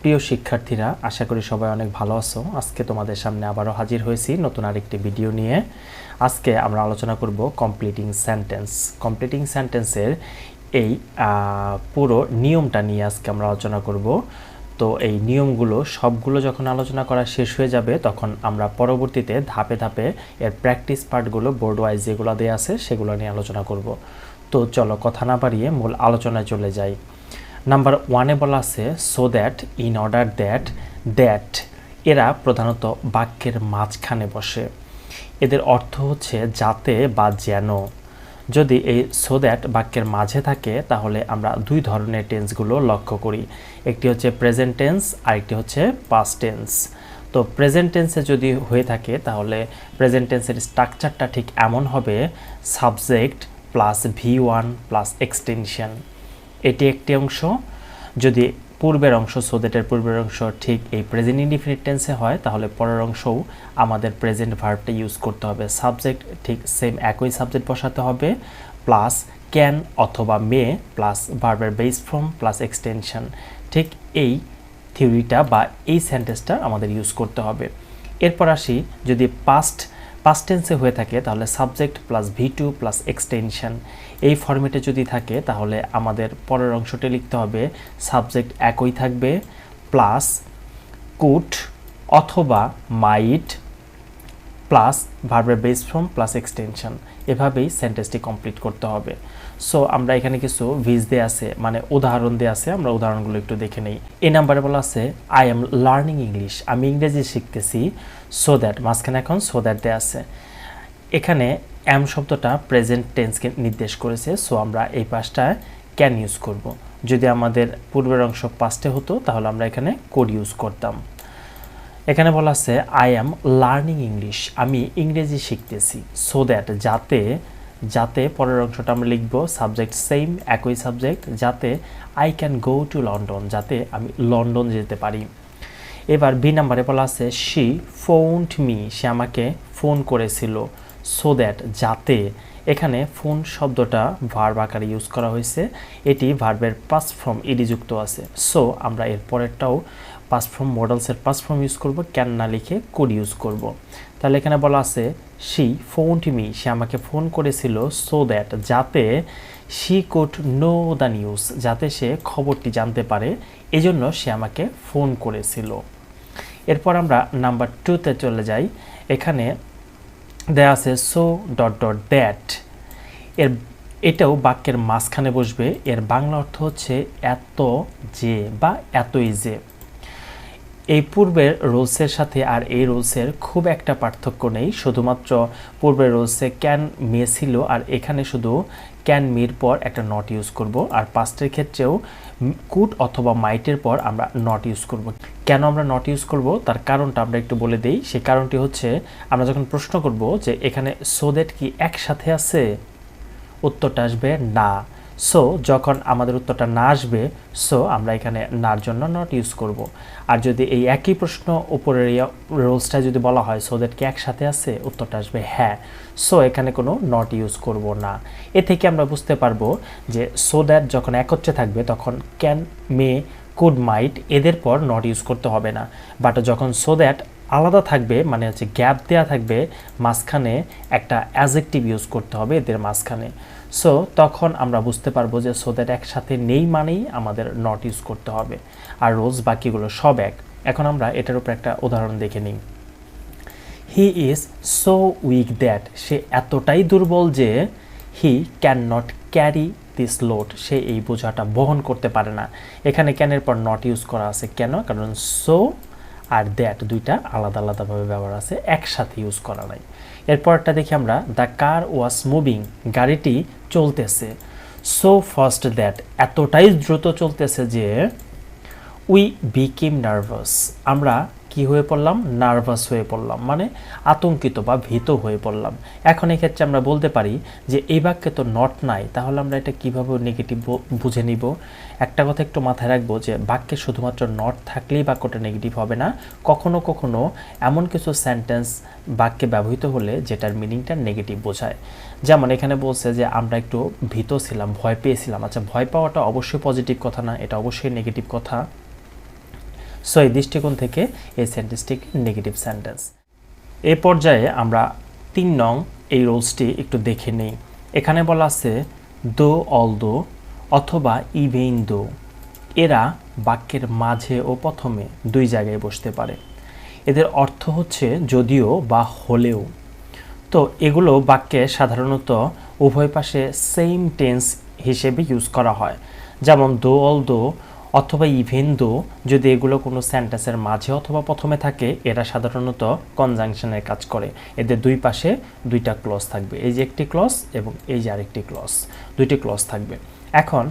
প্রিয় শিক্ষার্থীরা, আশা করি সবাই অনেক ভালো আছো। আজকে তোমাদের সামনে আবারও হাজির হয়েছি নতুন আরেকটি ভিডিও নিয়ে। আজকে আমরা আলোচনা করব কমপ্লিটিং সেন্টেন্স। কমপ্লিটিং সেন্টেন্সের এই পুরো নিয়মটা নিয়ে আজকে আমরা আলোচনা করব। তো এই নিয়মগুলো সবগুলো যখন আলোচনা করা শেষ হয়ে যাবে, তখন আমরা পরবর্তীতে ধাপে ধাপে এর প্র্যাকটিস পার্টগুলো বোর্ড ওয়াইজ যেগুলো দেওয়া আছে সেগুলো নিয়ে আলোচনা করব। তো চলো কথা না বাড়িয়ে মূল আলোচনায় চলে যাই। নাম্বার 1-এ বলা আছে so that, in order that, that এরা প্রধানত বাক্যের মাঝখানে বসে। এদের অর্থ হচ্ছে যাতে বা যেন। যদি এই সো দ্যাট বাক্যের মাঝে থাকে তাহলে আমরা দুই ধরনের টেন্সগুলো লক্ষ্য করি। একটি হচ্ছে প্রেজেন্ট টেন্স আর একটি হচ্ছে পাস্ট টেন্স। তো প্রেজেন্ট টেন্সে যদি হয়ে থাকে তাহলে প্রেজেন্ট টেন্সের স্ট্রাকচারটা ঠিক এমন হবে, subject plus V1 plus extension. এটি একটি অংশ। যদি পূর্বের অংশ, সো দ্যাটের পূর্বের অংশ ঠিক এই প্রেজেন্ট ইনডিফিনিট টেন্সে হয়, তাহলে পরের অংশও আমাদের প্রেজেন্ট ভার্বটা ইউজ করতে হবে। সাবজেক্ট ঠিক সেম একই সাবজেক্ট বসাতে হবে, প্লাস ক্যান অথবা মে প্লাস ভার্বের বেস ফর্ম প্লাস এক্সটেনশন। ঠিক এই থিওরিটা বা এই সেন্টেন্সটা আমাদের ইউজ করতে হবে। এরপর আসি, যদি পাস্ট টেন্সে হয়ে থাকে তাহলে subject plus V2 plus extension. এই ফরম্যাটে যদি থাকে তাহলে আমাদের পরের অংশটি লিখতে হবে সাবজেক্ট একই থাকবে প্লাস কুড অথবা মাইট প্লাস ভার্বের বেস ফর্ম প্লাস এক্সটেনশন। এভাবেই সেন্টেন্সটি কমপ্লিট করতে হবে। সো আমরা এখানে কিছু ভিজ দেওয়া আছে, মানে উদাহরণ দেওয়া আছে, আমরা উদাহরণগুলো একটু দেখে নেই। এই নাম্বারে বলা আছে আই এম লার্নিং ইংলিশ, আমি ইংরেজি শিখতেছি। সো দ্যাট, মাঝখানে এখন সো দ্যাট দেওয়া আছে। এখানে এম শব্দটা প্রেজেন্ট টেন্সকে নির্দেশ করেছে, সো আমরা এই পাশটায় ক্যান ইউজ করব। যদি আমাদের পূর্বের অংশ পাস্টে হতো তাহলে আমরা এখানে কোড ইউজ করতাম। এখানে বলা আছে আই অ্যাম লার্নিং ইংলিশ, আমি ইংরেজি শিখতেছি। সো দ্যাট, যাতে পরের অংশটা আমরা লিখব সাবজেক্ট সেম একই সাবজেক্ট, যাতে I can go to London, যাতে আমি লন্ডন যেতে পারি। এবার বি নাম্বারে বলা আছে শি ফোনড মি, সে আমাকে ফোন করেছিল। সো দ্যাট, যাতে এখানে ফোন শব্দটা ভার্ব আকারে ইউজ করা হয়েছে, এটি ভার্বের পাস্ট ফর্ম ইডি যুক্ত আছে। সো আমরা এর পরেরটাও পাস্ট ফর্ম, মডেলসের পাস্ট ফর্ম ইউজ করব, ক্যান না লিখে কুড ইউজ করব। তাহলে এখানে বলা আছে শি ফোনড মি, সে আমাকে ফোন করেছিল। সো দ্যাট, যাতে she could know the news, যাতে সে খবরটি জানতে পারে, এজন্য সে আমাকে ফোন করেছিল। এরপর আমরা নাম্বার 2-তে চলে যাই। এখানে দেয়া আছে সো ডট ডট দ্যাট, এটাও বাক্যের মাঝখানে বসবে। এর বাংলা অর্থ হচ্ছে এত যে বা এতই যে। এই পূর্বের রুলসের সাথে আর এই রুলসের খুব একটা পার্থক্য নেই, শুধুমাত্র পূর্বের রুলসে ক্যান মে ছিল আর এখানে শুধু ক্যান মির পর একটা নট ইউজ করব। আর পাস্টের ক্ষেত্রেও কুড অথবা মাইটের পর আমরা নট ইউজ করব। কেন আমরা নট ইউজ করব তার কারণটা আমরা একটু বলে দেই। সেই কারণটি হচ্ছে, আমরা যখন প্রশ্ন করব যে এখানে সো দ্যাট কি একসাথে আছে, উত্তরটা আসবে না। সো যখন আমাদের উত্তরটা না আসবে, সো আমরা এখানে নার জন্য নট ইউজ করব। আর যদি এই একই প্রশ্ন উপরের রুলসটা যদি বলা হয় সো দ্যাট কি একসাথে আছে, উত্তরটা আসবে হ্যাঁ। সো এখানে কোনো নট ইউজ করব না। এ থেকে আমরা বুঝতে পারবো যে সো দ্যাট যখন একত্রে থাকবে তখন ক্যান মে কুড মাইট এদের পর নট ইউজ করতে হবে না। বাট যখন সো দ্যাট আলাদা থাকবে, মানে হচ্ছে গ্যাপ দেওয়া থাকবে, মাঝখানে একটা অ্যাডজেক্টিভ ইউজ করতে হবে এদের মাঝখানে। সো তখন আমরা বুঝতে পারবো যে সো দ্যাট একসাথে নেই মানেই আমাদের নট ইউজ করতে হবে। আর রোজ বাকিগুলো সব এক। এখন আমরা এটার উপর একটা উদাহরণ দেখে নিই। He is so weak that, সে এতটাই দুর্বল যে he can not carry this load, সে এই বোঝাটা বহন করতে পারে না। এখানে ক্যানের পর নট ইউজ করা আছে কেন? কারণ সো আর দ্যাট দুইটা আলাদা আলাদাভাবে ব্যবহার আছে, একসাথে ইউজ করা নাই। এরপরটা দেখি আমরা, দ্য কার ওয়াজ মুভিং, গাড়িটি চলতেছে। সো ফাস্ট দ্যাট, এতটাই দ্রুত চলতেছে যে উই বিকেম নার্ভাস, আমরা কি হয়ে পড়লাম? নার্ভাস হয়ে পড়লাম, মানে আতঙ্কিত বা ভীত হয়ে পড়লাম। এখন এই ক্ষেত্রে আমরা বলতে পারি যে এই বাক্যে তো নট নাই, তাহলে আমরা এটা কিভাবে নেগেটিভ বুঝে নিব? একটা কথা একটু মাথায় রাখবো যে বাক্যে শুধুমাত্র নট থাকলেই বাক্যটা নেগেটিভ হবে না। কখনো কখনো এমন কিছু সেন্টেন্স বাক্যে ব্যবহৃত হলে যেটার মিনিংটা নেগেটিভ বোঝায়। যেমন এখানে বলছে যে আমরা একটু ভীত ছিলাম, ভয় পেয়েছিলাম। আচ্ছা, ভয় পাওয়াটা অবশ্যই পজিটিভ কথা না, এটা অবশ্যই নেগেটিভ কথা। সো এই দৃষ্টিকোণ থেকে এই সেন্টেন্সটি নেগেটিভ সেন্টেন্স। এই পর্যায়ে আমরা 3 নং এই রুলসটি একটু দেখে নেই। এখানে বলা আছে দো অলদো অথবা ইভেন দো, এরা বাক্যের মাঝে ও প্রথমে দুই জায়গায় বসতে পারে। এদের অর্থ হচ্ছে যদিও বা হলেও। তো এগুলো বাক্যে সাধারণত উভয় পাশে সেম টেন্স হিসেবে ইউজ করা হয়, যেমন দো অলদো অথবা ইভেন দো। যদি এগুলো কোনো সেন্টেন্সের মাঝে অথবা প্রথমে থাকে, এরা সাধারণত কনজাংশনের কাজ করে। এদের দুই পাশে দুইটা ক্লজ থাকবে, এই যে একটি ক্লজ এবং এই যে আরেকটি ক্লজ, দুইটি ক্লজ থাকবে। এখন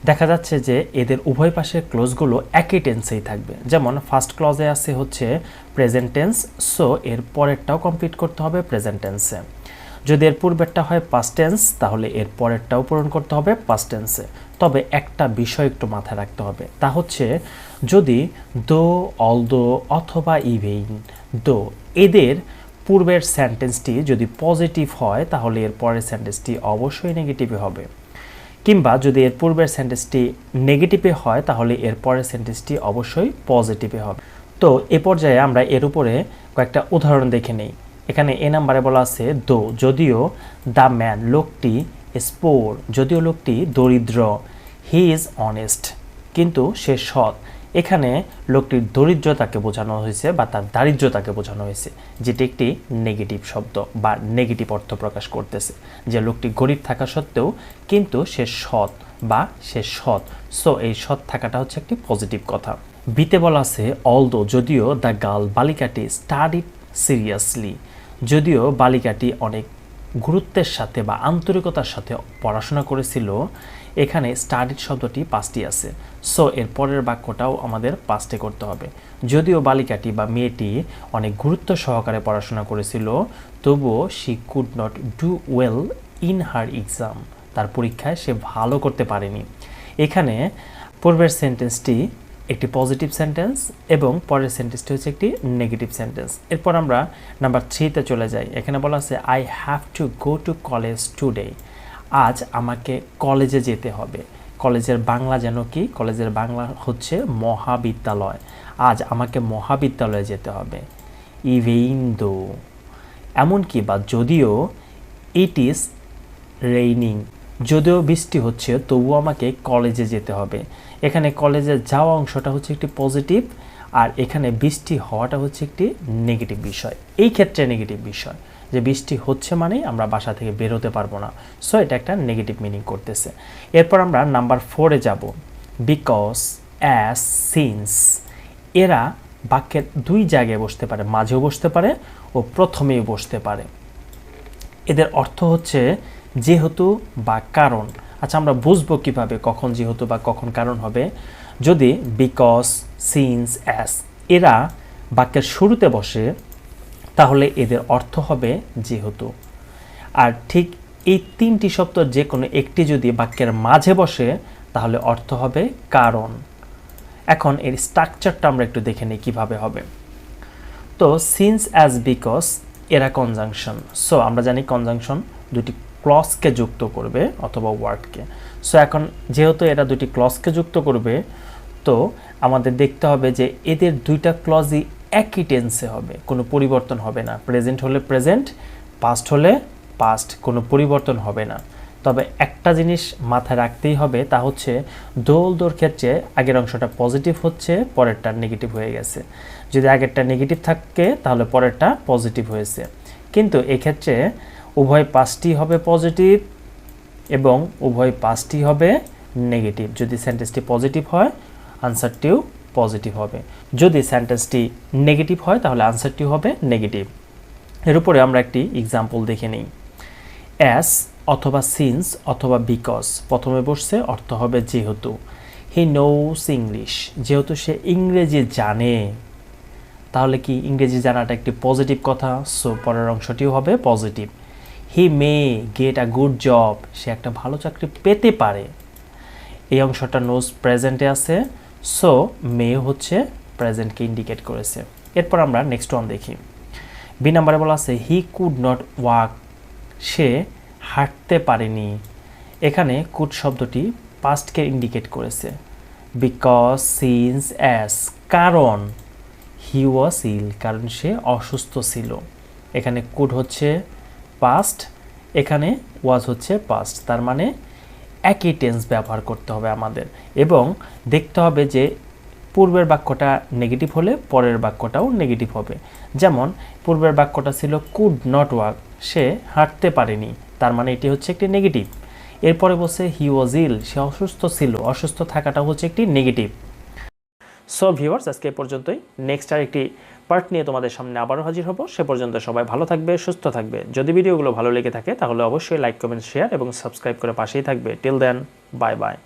দেখা যাচ্ছে যে এদের উভয় পাশের ক্লজগুলো একই টেন্সেই থাকবে। যেমন ফার্স্ট ক্লজে আছে হচ্ছে প্রেজেন্ট টেন্স, সো এর পরেরটাও কমপ্লিট করতে হবে প্রেজেন্ট টেন্সে। যদি এর পূর্বেরটা হয় পাস্ট টেন্স, তাহলে এর পরেরটাও পূরণ করতে হবে পাস্ট টেন্সে। তবে একটা বিষয় একটু মাথায় রাখতে হবে, তা হচ্ছে যদি দো অলদো অথবা ইভেন দো এদের পূর্বের সেন্টেন্সটি যদি পজিটিভ হয়, তাহলে এর পরের সেন্টেন্সটি অবশ্যই নেগেটিভে হবে। কিংবা যদি এর পূর্বের সেন্টেন্সটি নেগেটিভে হয়, তাহলে এর পরের সেন্টেন্সটি অবশ্যই পজিটিভে হবে। তো এ পর্যায়ে আমরা এর উপরে কয়েকটা উদাহরণ দেখে নেই। এখানে এ নাম্বারে বলা আছে দো, যদিও দ্য ম্যান লোকটি স্পোর, যদিও লোকটি দরিদ্র, হি ইজ অনেস্ট, কিন্তু সে সৎ। এখানে লোকটির দরিদ্রতাকে বোঝানো হয়েছে বা তার দারিদ্রতাকে বোঝানো হয়েছে, যেটি একটি নেগেটিভ শব্দ বা নেগেটিভ অর্থ প্রকাশ করতেছে, যে লোকটি গরিব থাকা সত্ত্বেও কিন্তু সে সৎ বা সে সৎ। সো এই সৎ থাকাটা হচ্ছে একটি পজিটিভ কথা। বিতে বলা আছে অলদো, যদিও দ্য গার্ল বালিকাটি স্টাডিড সিরিয়াসলি, যদিও বালিকাটি অনেক গুরুত্বের সাথে বা আন্তরিকতার সাথে পড়াশোনা করেছিল। এখানে স্টাডিড শব্দটি পাস্টে আছে, সো এর পরের বাক্যটাও আমাদের পাস্টে করতে হবে। যদিও বালিকাটি বা মেয়েটি অনেক গুরুত্ব সহকারে পড়াশোনা করেছিল, তবুও she could not do well in her exam, তার পরীক্ষায় সে ভালো করতে পারেনি। এখানে পূর্বের সেন্টেন্সটি একটি পজিটিভ সেন্টেন্স এবং পরের সেন্টেন্সটি হচ্ছে একটি নেগেটিভ সেন্টেন্স। এরপর আমরা নাম্বার 3তে চলে যাই। এখানে বলা আছে I have to go to college today, আজ আমাকে কলেজে যেতে হবে। কলেজের বাংলা যেন কি? কলেজের বাংলা হচ্ছে মহাবিদ্যালয়। আজ আমাকে মহাবিদ্যালয়ে যেতে হবে। ইভেন দো, এমনকি বা যদিও, ইট ইজ রেইনিং, যদিও বৃষ্টি হচ্ছে তবুও আমাকে কলেজে যেতে হবে। এখানে কলেজে যাওয়া অংশটা হচ্ছে একটি পজিটিভ, আর এখানে বৃষ্টি হওয়াটা হচ্ছে একটি নেগেটিভ বিষয়। এই ক্ষেত্রে নেগেটিভ বিষয় যে বৃষ্টি হচ্ছে মানে আমরা বাসা থেকে বের হতে পারবো না, সো এটা একটা নেগেটিভ মিনিং করতেছে। এরপর আমরা নাম্বার 4-এ যাব। বিকজ, অ্যাজ, সিন্স, এরা বাক্যের দুই জায়গায় বসতে পারে, মাঝেও বসতে পারে ও প্রথমেও বসতে পারে। এদের অর্থ হচ্ছে যেহেতু বা কারণ। আচ্ছা, আমরা বুঝবো কিভাবে কখন যেহেতু বা কখন কারণ হবে? যদি বিকজ, সিন্স, অ্যাজ এরা বাক্যের শুরুতে বসে, তাহলে এদের অর্থ হবে যেহেতু। আর ঠিক এই 3টি শব্দ যে কোনো একটি যদি বাক্যের মাঝে বসে, তাহলে অর্থ হবে কারণ। এখন এর স্ট্রাকচারটা আমরা একটু দেখে নিই কীভাবে হবে। তো সিন্স, অ্যাজ, বিকজ এরা কনজাংশন। সো আমরা জানি কনজাংশন দুটি ক্লজকে যুক্ত করবে অথবা ওয়ার্ডকে। সো এখন যেহেতু এরা দুটি ক্লজকে যুক্ত করবে, তো আমাদের দেখতে হবে যে এদের দুইটা ক্লজই একই টেন্সে হবে, কোনো পরিবর্তন হবে না। প্রেজেন্ট হলে প্রেজেন্ট, পাস্ট হলে পাস্ট, কোনো পরিবর্তন হবে না। তবে একটা জিনিস মাথায় রাখতেই হবে, তা হচ্ছে দোর ক্ষেত্রে আগের অংশটা পজিটিভ হচ্ছে, পরেরটা নেগেটিভ হয়ে গেছে। যদি আগেরটা নেগেটিভ থাকে তাহলে পরেরটা পজিটিভ হয়েছে। কিন্তু এক্ষেত্রে উভয় পাঁচটি হবে পজিটিভ এবং উভয় পাঁচটি হবে নেগেটিভ। যদি সেন্টেন্সটি পজিটিভ হয়, আনসারটিও পজিটিভ হবে। যদি সেন্টেন্সটি নেগেটিভ হয়, তাহলে আনসারটি হবে নেগেটিভ। এর উপরে আমরা একটি এক্সাম্পল দেখে নিই। অ্যাস অথবা সিন্স অথবা বিকজ প্রথমে বসছে, অর্থ হবে যেহেতু। হি নোস ইংলিশ, যেহেতু সে ইংরেজি জানে, তাহলে কি ইংরেজি জানাটা একটি পজিটিভ কথা, সো পরের অংশটিও হবে positive. He may get a good job, সে একটা ভালো চাকরি পেতে পারে। এই অংশটা নোজ প্রেজেন্টে আছে, সো মে হচ্ছে প্রেজেন্টকে ইন্ডিকেট করেছে। এরপর আমরা নেক্সট ওয়ান দেখি। বি নাম্বারে বলা আছে হি কুড নট ওয়াক, সে হাঁটতে পারেনি। এখানে কুড শব্দটি পাস্টকে ইন্ডিকেট করেছে। বিকজ, সিন্স, অ্যাজ কারণ হি ওয়াজ ইল, কারণ সে অসুস্থ ছিল। এখানে কুড হচ্ছে পাস্ট, এখানে ওয়াজ হচ্ছে পাস্ট, তার মানে একই টেন্স ব্যবহার করতে হবে আমাদের। এবং দেখতে হবে যে পূর্বের বাক্যটা নেগেটিভ হলে পরের বাক্যটাও নেগেটিভ হবে। যেমন পূর্বের বাক্যটা ছিল কুড নট ওয়াক, সে হাঁটতে পারেনি, তার মানে এটি হচ্ছে একটি নেগেটিভ। এরপরে বলছে হি ওয়াজ ইল, সে অসুস্থ ছিল, অসুস্থ থাকাটা হচ্ছে একটি নেগেটিভ। সো ভিউয়ার্স, আজকে এ পর্যন্তই। নেক্সট আর একটি পার্ট নিয়ে তোমাদের সামনে আবারও হাজির হব। সে পর্যন্ত সবাই ভালো থাকবে, সুস্থ থাকবে। যদি ভিডিওগুলো ভালো লেগে থাকে তাহলে অবশ্যই লাইক, কমেন্ট, শেয়ার এবং সাবস্ক্রাইব করে পাশেই থাকবে। Till then, bye by.